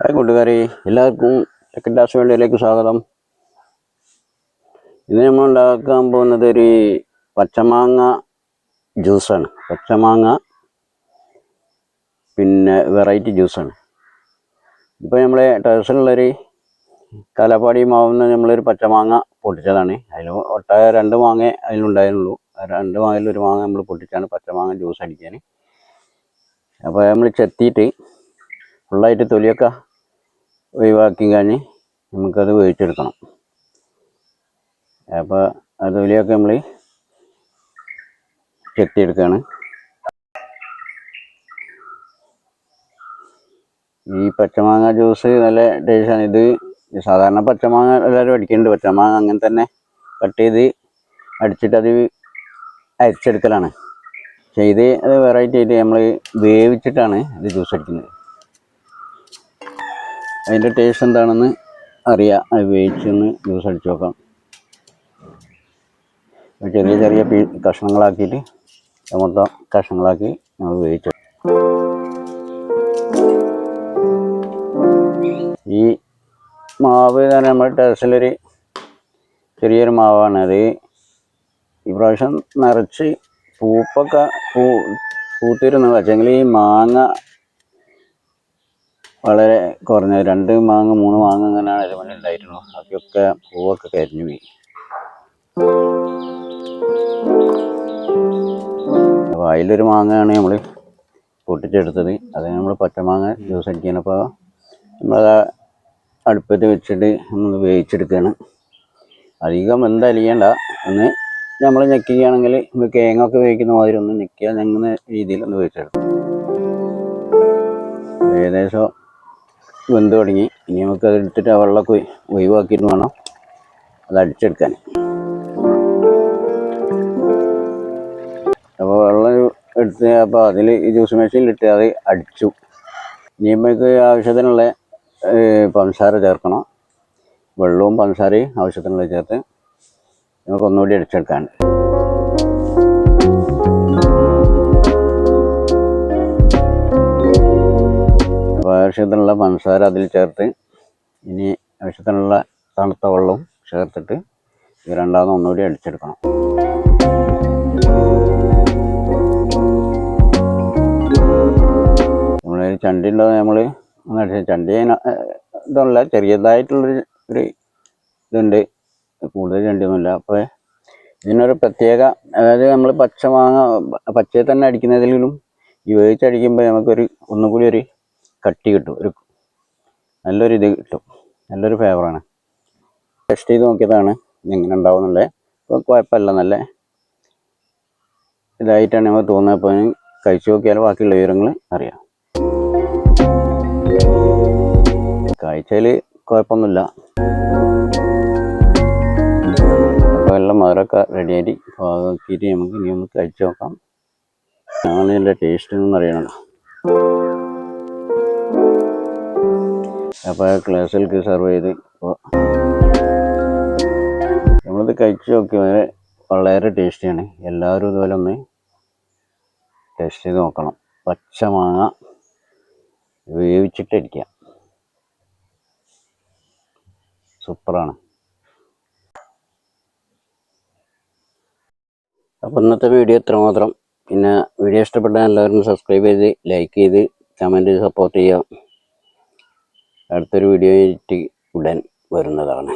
Hi കൂട്ടുകാരെ, എല്ലാവർക്കും second class വേണ്ടിയിലേക്ക് സ്വാഗതം. ഇന്ന് നമ്മൾ ഉണ്ടാക്കാൻ പോകുന്നത് ഒരു പച്ചമാങ്ങ ജ്യൂസാണ്. പച്ചമാങ്ങ പിന്നെ വെറൈറ്റി ജ്യൂസാണ്. ഇപ്പോൾ നമ്മളെ ടെറസിലുള്ളൊരു കലപ്പാടി മാവുന്ന നമ്മളൊരു പച്ചമാങ്ങ പൊട്ടിച്ചതാണ്. അതിൽ ഒട്ടായ 2 മാങ്ങ അതിലുണ്ടായിരുന്നുള്ളൂ. 2 മാങ്ങയിൽ 1 മാങ്ങ നമ്മൾ പൊട്ടിച്ചാണ് പച്ചമാങ്ങ ജ്യൂസ് അടിക്കാൻ. അപ്പോൾ നമ്മൾ ചെത്തിയിട്ട് ഫുള്ളായിട്ട് തൊലിയൊക്കെ ഒഴിവാക്കി കഴിഞ്ഞ് നമുക്കത് വേവിച്ചെടുക്കണം. അപ്പോൾ ആ തൊലിയൊക്കെ നമ്മൾ ചെത്തിയെടുക്കുകയാണ്. ഈ പച്ചമാങ്ങ ജ്യൂസ് നല്ല ടേസ്റ്റാണ്. ഇത് സാധാരണ പച്ചമാങ്ങ എല്ലാവരും അടിക്കുന്നുണ്ട്. പച്ചമാങ്ങ അങ്ങനെ തന്നെ കട്ട് ചെയ്ത് അടിച്ചിട്ട് അത് അരിച്ചെടുക്കലാണ്. പക്ഷേ ഇത് വെറൈറ്റി ആയിട്ട് നമ്മൾ വേവിച്ചിട്ടാണ് ഇത് ജ്യൂസ് അടിക്കുന്നത്. അതിൻ്റെ ടേസ്റ്റ് എന്താണെന്ന് അറിയാം. അത് വേവിച്ചൊന്ന് ജ്യൂസ് അടിച്ച് നോക്കാം. ചെറിയ ചെറിയ കഷ്ണങ്ങളാക്കിയിട്ട് മൊത്തം കഷ്ണങ്ങളാക്കി നമ്മൾ വേവിച്ചു. ഈ മാവ് തന്നെ നമ്മുടെ ടെറസിലൊരു ചെറിയൊരു മാവാണ്. അത് ഇപ്രാവശ്യം നിറച്ച് പൂത്തിരുന്നു. പക്ഷേങ്കിൽ ഈ മാങ്ങ വളരെ കുറഞ്ഞ 2 മാങ്ങ 3 മാങ്ങ അങ്ങനെയാണ് അതിൽ മുന്നേ ഉണ്ടായിട്ടുള്ളൂ. അതൊക്കെ പൂവൊക്കെ കരിഞ്ഞു പോയി. അപ്പോൾ അതിലൊരു മാങ്ങയാണ് നമ്മൾ പൊട്ടിച്ചെടുത്തത്. അത് നമ്മൾ പച്ചമാങ്ങ ജ്യൂസ് അടിക്കാൻ. അപ്പോൾ നമ്മളത് അടുപ്പത്ത് വെച്ചിട്ട് നമ്മൾ വേവിച്ചെടുക്കുകയാണ്. അധികം വെന്തലിയണ്ട. ഒന്ന് നമ്മൾ ഞെക്കുകയാണെങ്കിൽ തേങ്ങ വേവിക്കുന്ന മാതിരി ഒന്ന് ഞെങ്ങുന്ന രീതിയിൽ ഒന്ന് വേവിച്ചെടുക്കും. ഏകദേശം വെന്ത് തുടങ്ങി. ഇനി നമുക്കത് എടുത്തിട്ട് ആ വെള്ളമൊക്കെ ഒഴിവാക്കിയിട്ട് വേണം അത് അടിച്ചെടുക്കാൻ. അപ്പോൾ വെള്ളം എടുത്ത് അപ്പോൾ അതിൽ ഈ ജ്യൂസ് മെഷീനിലിട്ട് അത് അടിച്ചു. ഇനി നമുക്ക് ആവശ്യത്തിനുള്ള പഞ്ചസാര ചേർക്കണം. വെള്ളവും പഞ്ചസാരയും ആവശ്യത്തിനുള്ള ചേർത്ത് നമുക്ക് ഒന്നുകൂടി അടിച്ചെടുക്കാനുണ്ട്. അപ്പോൾ ആവശ്യത്തിനുള്ള പഞ്ചസാര അതിൽ ചേർത്ത് ഇനി ആവശ്യത്തിനുള്ള തണുത്ത വെള്ളവും ചേർത്തിട്ട് ഇത് രണ്ടാമത് ഒന്നുകൂടി അടിച്ചെടുക്കണം. നമ്മളൊരു ചണ്ടി ഉണ്ടാവും. നമ്മൾ ഒന്ന് അടിച്ച ചണ്ടി ഇതല്ല, ചെറിയതായിട്ടുള്ളൊരു ഇതുണ്ട്. കൂടുതൽ ചണ്ടിയൊന്നുമില്ല. അപ്പോൾ ഇതിനൊരു പ്രത്യേക, അതായത് നമ്മൾ പച്ചയെ തന്നെ അടിക്കുന്നതിലും ഈ വേവിച്ചടിക്കുമ്പോൾ നമുക്കൊരു ഒന്നുകൂടി ഒരു കട്ടി കിട്ടും. നല്ലൊരു ഇത് കിട്ടും. നല്ലൊരു ഫ്ലേവറാണ്. ടെസ്റ്റ് ചെയ്ത് നോക്കിയതാണ് എങ്ങനെ ഉണ്ടാവുന്നുള്ളത്. അപ്പോൾ കുഴപ്പമില്ല, നല്ല ഇതായിട്ടാണ് നമുക്ക് തോന്നുന്നത്. അപ്പോൾ കഴിച്ചു നോക്കിയാൽ ബാക്കിയുള്ള വിവരങ്ങൾ അറിയാം. കാഴ്ചയിൽ കുഴപ്പമൊന്നുമില്ല. അപ്പോൾ എല്ലാം മധുരമൊക്കെ റെഡിയായിട്ട് പാകാക്കിയിട്ട് നമുക്ക് ഇനി ഒന്ന് കഴിച്ചു നോക്കാം. ആണ് ഇതിൻ്റെ ടേസ്റ്റ് എന്ന് അറിയണല്ലോ. അപ്പോൾ ഗ്ലാസ്സിലേക്ക് സെർവ് ചെയ്ത് ഇപ്പോൾ നമ്മളിത് കഴിച്ചു നോക്കിയത് വളരെ ടേസ്റ്റിയാണ്. എല്ലാവരും ഇതുപോലെ ഒന്ന് ടേസ്റ്റ് ചെയ്ത് നോക്കണം. പച്ചമാങ്ങ വേവിച്ചിട്ടടിക്കുക, സൂപ്പറാണ്. അപ്പോൾ ഇന്നത്തെ വീഡിയോ ഇത്രമാത്രം. പിന്നെ വീഡിയോ ഇഷ്ടപ്പെട്ടാൽ എല്ലാവരും സബ്സ്ക്രൈബ് ചെയ്ത് ലൈക്ക് ചെയ്ത് കമൻറ്റ് ചെയ്ത് സപ്പോർട്ട് ചെയ്യുക. അടുത്തൊരു വീഡിയോ ആയിട്ട് ഉടൻ വരുന്നതാണ്.